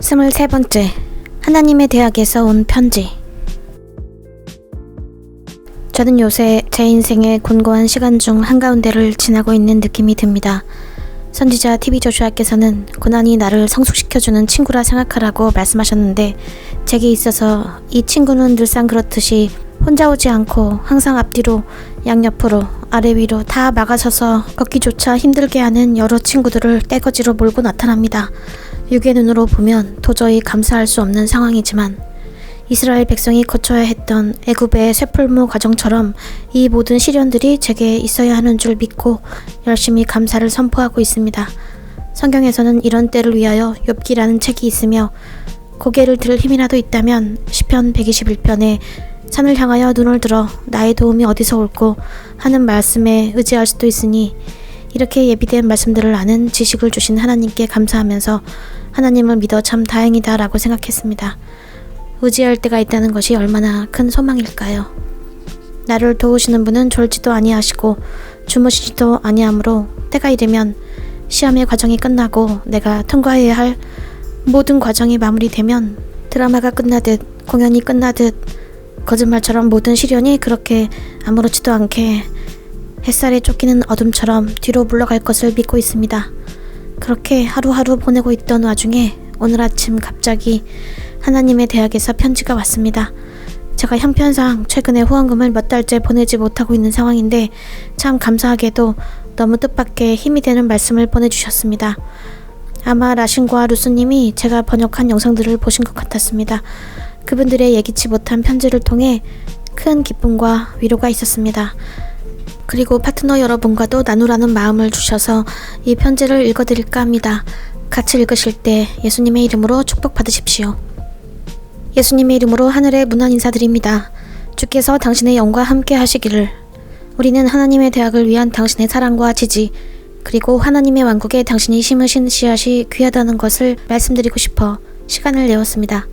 23번째, 하나님의 대학에서 온 편지. 저는 요새 제 인생의 곤고한 시간 중 한가운데를 지나고 있는 느낌이 듭니다. 선지자 TV 조슈아께서는 고난이 나를 성숙시켜주는 친구라 생각하라고 말씀하셨는데, 제게 있어서 이 친구는 늘상 그렇듯이 혼자 오지 않고 항상 앞뒤로, 양옆으로, 아래 위로 다 막아서서 걷기조차 힘들게 하는 여러 친구들을 떼거지로 몰고 나타납니다. 육의 눈으로 보면 도저히 감사할 수 없는 상황이지만, 이스라엘 백성이 거쳐야 했던 애굽의 쇠풀무 과정처럼 이 모든 시련들이 제게 있어야 하는 줄 믿고 열심히 감사를 선포하고 있습니다. 성경에서는 이런 때를 위하여 욥기라는 책이 있으며, 고개를 들 힘이라도 있다면 시편 121편에 산을 향하여 눈을 들어 나의 도움이 어디서 올꼬 하는 말씀에 의지할 수도 있으니, 이렇게 예비된 말씀들을 아는 지식을 주신 하나님께 감사하면서 하나님을 믿어 참 다행이다 라고 생각했습니다. 의지할 때가 있다는 것이 얼마나 큰 소망일까요? 나를 도우시는 분은 졸지도 아니하시고 주무시지도 아니하므로 때가 이르면, 시험의 과정이 끝나고 내가 통과해야 할 모든 과정이 마무리되면 드라마가 끝나듯, 공연이 끝나듯, 거짓말처럼 모든 시련이 그렇게 아무렇지도 않게 햇살에 쫓기는 어둠처럼 뒤로 물러갈 것을 믿고 있습니다. 그렇게 하루하루 보내고 있던 와중에 오늘 아침 갑자기 하나님의 대학에서 편지가 왔습니다. 제가 형편상 최근에 후원금을 몇 달째 보내지 못하고 있는 상황인데, 참 감사하게도 너무 뜻밖의 힘이 되는 말씀을 보내주셨습니다. 아마 라신과 루스님이 제가 번역한 영상들을 보신 것 같았습니다. 그분들의 예기치 못한 편지를 통해 큰 기쁨과 위로가 있었습니다. 그리고 파트너 여러분과도 나누라는 마음을 주셔서 이 편지를 읽어드릴까 합니다. 같이 읽으실 때 예수님의 이름으로 축복받으십시오. 예수님의 이름으로 하늘의 문안 인사드립니다. 주께서 당신의 영과 함께 하시기를. 우리는 하나님의 대학을 위한 당신의 사랑과 지지, 그리고 하나님의 왕국에 당신이 심으신 씨앗이 귀하다는 것을 말씀드리고 싶어 시간을 내었습니다.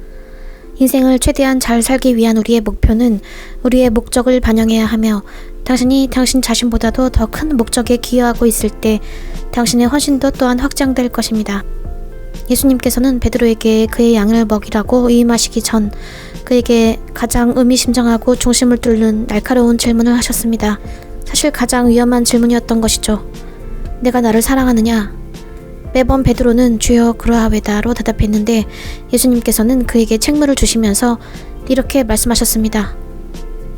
인생을 최대한 잘 살기 위한 우리의 목표는 우리의 목적을 반영해야 하며, 당신이 당신 자신보다도 더 큰 목적에 기여하고 있을 때 당신의 헌신도 또한 확장될 것입니다. 예수님께서는 베드로에게 그의 양을 먹이라고 위임하시기 전 그에게 가장 의미심장하고 중심을 뚫는 날카로운 질문을 하셨습니다. 사실 가장 위험한 질문이었던 것이죠. 내가 나를 사랑하느냐? 매번 베드로는 주여 그러하외다로 대답했는데, 예수님께서는 그에게 책무를 주시면서 이렇게 말씀하셨습니다.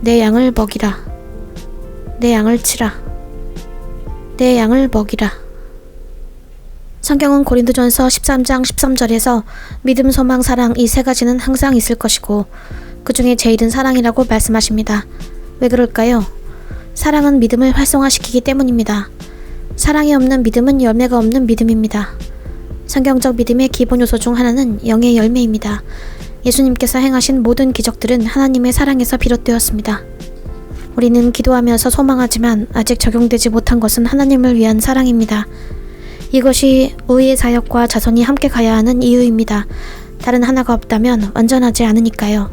내 양을 먹이라. 내 양을 치라. 내 양을 먹이라. 성경은 고린도전서 13장 13절에서 믿음, 소망, 사랑 이 세 가지는 항상 있을 것이고 그 중에 제일은 사랑이라고 말씀하십니다. 왜 그럴까요? 사랑은 믿음을 활성화시키기 때문입니다. 사랑이 없는 믿음은 열매가 없는 믿음입니다. 성경적 믿음의 기본 요소 중 하나는 영의 열매입니다. 예수님께서 행하신 모든 기적들은 하나님의 사랑에서 비롯되었습니다. 우리는 기도하면서 소망하지만 아직 적용되지 못한 것은 하나님을 위한 사랑입니다. 이것이 의의 사역과 자손이 함께 가야 하는 이유입니다. 다른 하나가 없다면 완전하지 않으니까요.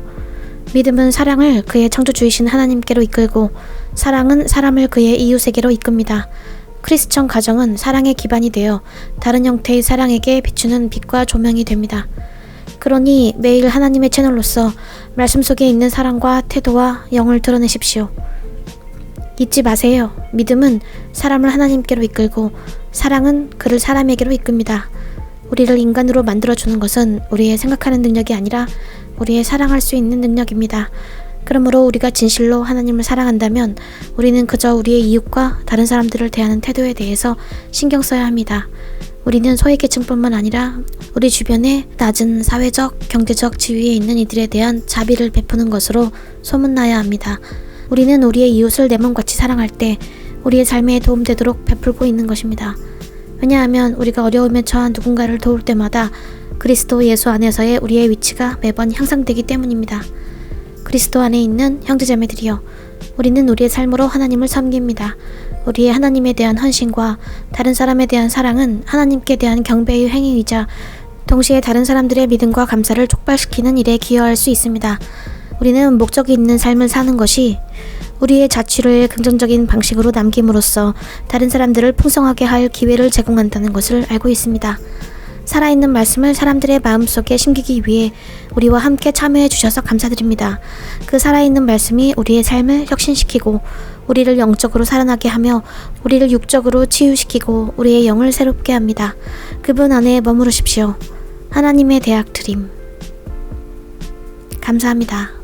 믿음은 사랑을 그의 창조주이신 하나님께로 이끌고, 사랑은 사람을 그의 이웃에게로 이끕니다. 크리스천 가정은 사랑의 기반이 되어 다른 형태의 사랑에게 비추는 빛과 조명이 됩니다. 그러니 매일 하나님의 채널로서 말씀 속에 있는 사랑과 태도와 영을 드러내십시오. 잊지 마세요. 믿음은 사람을 하나님께로 이끌고 사랑은 그를 사람에게로 이끕니다. 우리를 인간으로 만들어주는 것은 우리의 생각하는 능력이 아니라 우리의 사랑할 수 있는 능력입니다. 그러므로 우리가 진실로 하나님을 사랑한다면 우리는 그저 우리의 이웃과 다른 사람들을 대하는 태도에 대해서 신경 써야 합니다. 우리는 소외계층뿐만 아니라 우리 주변에 낮은 사회적, 경제적 지위에 있는 이들에 대한 자비를 베푸는 것으로 소문나야 합니다. 우리는 우리의 이웃을 내 몸같이 사랑할 때 우리의 삶에 도움되도록 베풀고 있는 것입니다. 왜냐하면 우리가 어려움에 처한 누군가를 도울 때마다 그리스도 예수 안에서의 우리의 위치가 매번 향상되기 때문입니다. 그리스도 안에 있는 형제자매들이여, 우리는 우리의 삶으로 하나님을 섬깁니다. 우리의 하나님에 대한 헌신과 다른 사람에 대한 사랑은 하나님께 대한 경배의 행위이자 동시에 다른 사람들의 믿음과 감사를 촉발시키는 일에 기여할 수 있습니다. 우리는 목적이 있는 삶을 사는 것이 우리의 자취를 긍정적인 방식으로 남김으로써 다른 사람들을 풍성하게 할 기회를 제공한다는 것을 알고 있습니다. 살아있는 말씀을 사람들의 마음속에 심기기 위해 우리와 함께 참여해 주셔서 감사드립니다. 그 살아있는 말씀이 우리의 삶을 혁신시키고 우리를 영적으로 살아나게 하며 우리를 육적으로 치유시키고 우리의 영을 새롭게 합니다. 그분 안에 머무르십시오. 하나님의 대학 드림. 감사합니다.